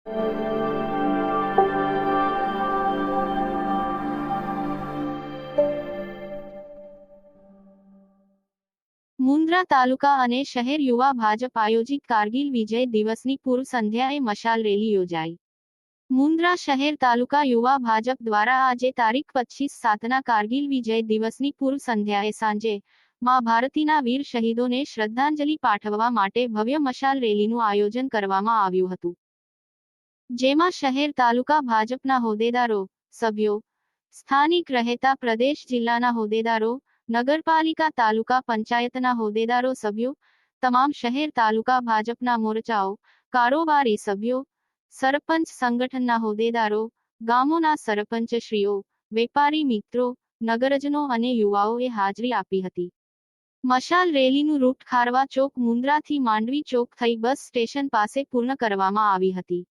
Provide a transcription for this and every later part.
મુન્દ્રા તાલુકા અને શહેર યુવા ભાજપ આયોજિત કારગિલ વિજય દિવસની પૂર્વ સંધ્યાએ મશાલ રેલી યોજાઈ। મુન્દ્રા શહેર તાલુકા યુવા ભાજપ દ્વારા આજે તારીખ 25/7ના કારગિલ વિજય દિવસની પૂર્વ સંધ્યાએ સાંજે માં ભારતીના વીર શહીદોને શ્રદ્ધાંજલિ પાઠવવા માટે ભવ્ય મશાલ રેલીનું આયોજન કરવામાં આવ્યું હતું, જેમાં શહેર તાલુકા ભાજપના હોદ્દેદારો, સભ્યો, સ્થાનિક રહેતા પ્રદેશ જિલ્લાના હોદ્દેદારો, નગરપાલિકા તાલુકા પંચાયતના હોદ્દેદારો, સભ્યો, તમામ શહેર તાલુકા ભાજપના મોરચાઓ, કારોબારી સભ્યો, સરપંચ સંગઠનના હોદ્દેદારો, ગામોના સરપંચશ્રીઓ, વેપારી મિત્રો, નગરજનો અને યુવાઓએ હાજરી આપી હતી। મશાલ રેલીનું રૂટ ખારવા ચોક મુન્દ્રાથી માંડવી ચોક થઈ બસ સ્ટેશન પાસે પૂર્ણ કરવામાં આવી હતી।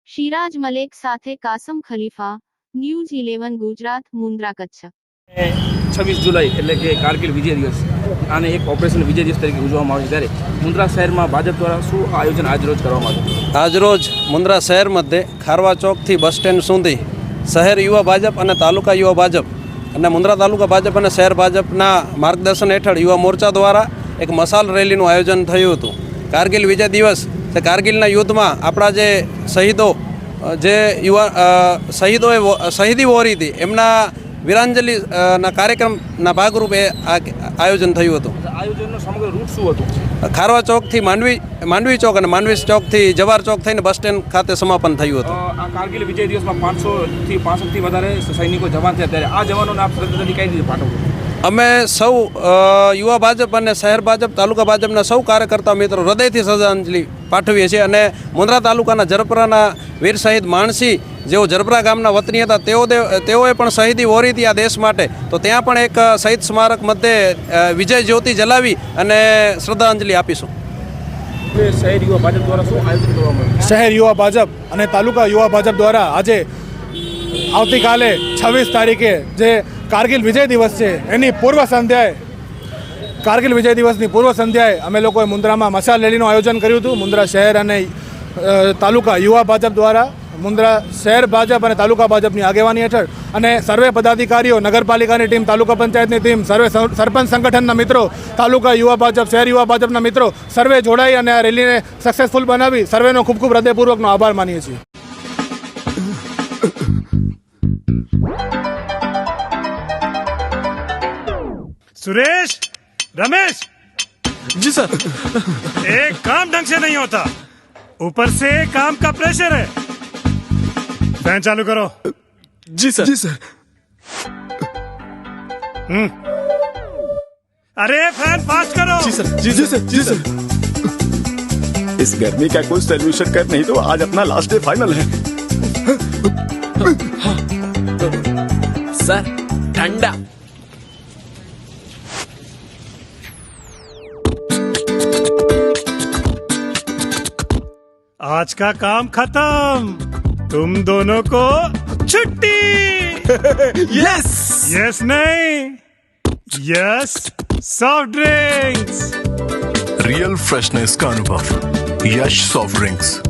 શિરાજ મલેક સાથે કાસમ ખલીફા, ન્યૂઝ 11 ગુજરાત, મુન્દ્રા, કચ્છ। 26 જુલાઈ એટલે કે કારગિલ વિજય દિવસ અને એક ઓપરેશન વિજય દિવસ તરીકે ઉજવવામાં આવે છે, ત્યારે મુન્દ્રા શહેરમાં ભાજપ દ્વારા શું આયોજન આજરોજ કરવામાં આવ્યું? આજરોજ મુન્દ્રા શહેર મધ્યે ખારવા ચોકથી બસ સ્ટેન્ડ સુધી શહેર યુવા ભાજપ અને તાલુકા યુવા ભાજપ અને મુન્દ્રા તાલુકા ભાજપ અને શહેર ભાજપના માર્ગદર્શન હેઠળ યુવા મોરચા દ્વારા એક મશાલ રેલીનું આયોજન થયું હતું। કારગિલ વિજય દિવસ તે કારગિલના યુદ્ધમાં આપણા જે શહીદો જે શહીદોએ શહીદી વહોરી હતી એમના વીરાંજલિ ના કાર્યક્રમના ભાગરૂપે આ આયોજન થયું હતું। આયોજનનો સમગ્ર રૂટ શું હતું? ખારવા ચોકથી માંડવી ચોક અને માંડવી ચોકથી જવાર ચોક થઈને બસ સ્ટેન્ડ ખાતે સમાપન થયું હતું। આ કારગિલ વિજય દિવસમાં 500થી 65થી વધારે સૈનિકો જવાન થયા, ત્યારે આ જવાનોને આપ શ્રદ્ધાંજલિ કઈ રીતે પાઠવો? અમે સૌ યુવા ભાજપ અને શહેર ભાજપ તાલુકા ભાજપના સૌ કાર્યકર્તા મિત્રો હૃદયથી શ્રદ્ધાંજલિ પાઠવીએ છીએ અને મુન્દ્રા તાલુકાના જરપરાના વીર શહીદ માણસી જેઓ જરપરા ગામના વતની હતા તેઓએ પણ શહીદી વહોરી હતી આ દેશ માટે, તો ત્યાં પણ એક શહીદ સ્મારક મધ્યે વિજય જ્યોતિ જલાવી અને શ્રદ્ધાંજલિ આપીશું। શહેર યુવા ભાજપ દ્વારા શું આયોજન કરવામાં આવ્યું? શહેર યુવા ભાજપ અને તાલુકા યુવા ભાજપ દ્વારા આજે આવતીકાલે 26 તારીખે જે કારગિલ વિજય દિવસ છે એની પૂર્વ સંધ્યાએ કારગિલ વિજય દિવસની પૂર્વ સંધ્યાએ અમે લોકોએ મુન્દ્રામાં મશાલ રેલીનું આયોજન કર્યું હતું। મુન્દ્રા શહેર અને તાલુકા યુવા ભાજપ દ્વારા મુન્દ્રા શહેર ભાજપ અને તાલુકા ભાજપની આગેવાની હેઠળ અને સર્વે પદાધિકારીઓ, નગરપાલિકાની ટીમ, તાલુકા પંચાયતની ટીમ, સર્વે સરપંચ સંગઠનના મિત્રો, તાલુકા યુવા ભાજપ, શહેર યુવા ભાજપના મિત્રો સર્વે જોડાઈ અને આ રેલીને સક્સેસફુલ બનાવી સર્વેનો ખૂબ ખૂબ હૃદયપૂર્વકનો આભાર માનીએ છીએ। सुरेश, रमेश जी सर। एक काम ढंग से नहीं होता, ऊपर से काम का प्रेशर है। फैन चालू करो। जी सर। जी सर। अरे फैन फास्ट करो। जी सर। जी जी सर। जी सर। इस गर्मी का कोई सोल्यूशन कर, नहीं तो आज अपना लास्ट डे फाइनल है। सर ठंडा। आज का काम खत्म, तुम दोनों को छुट्टी। यस। यस नहीं, yes soft drinks. Real freshness का अनुभव, यश सॉफ्ट ड्रिंक्स।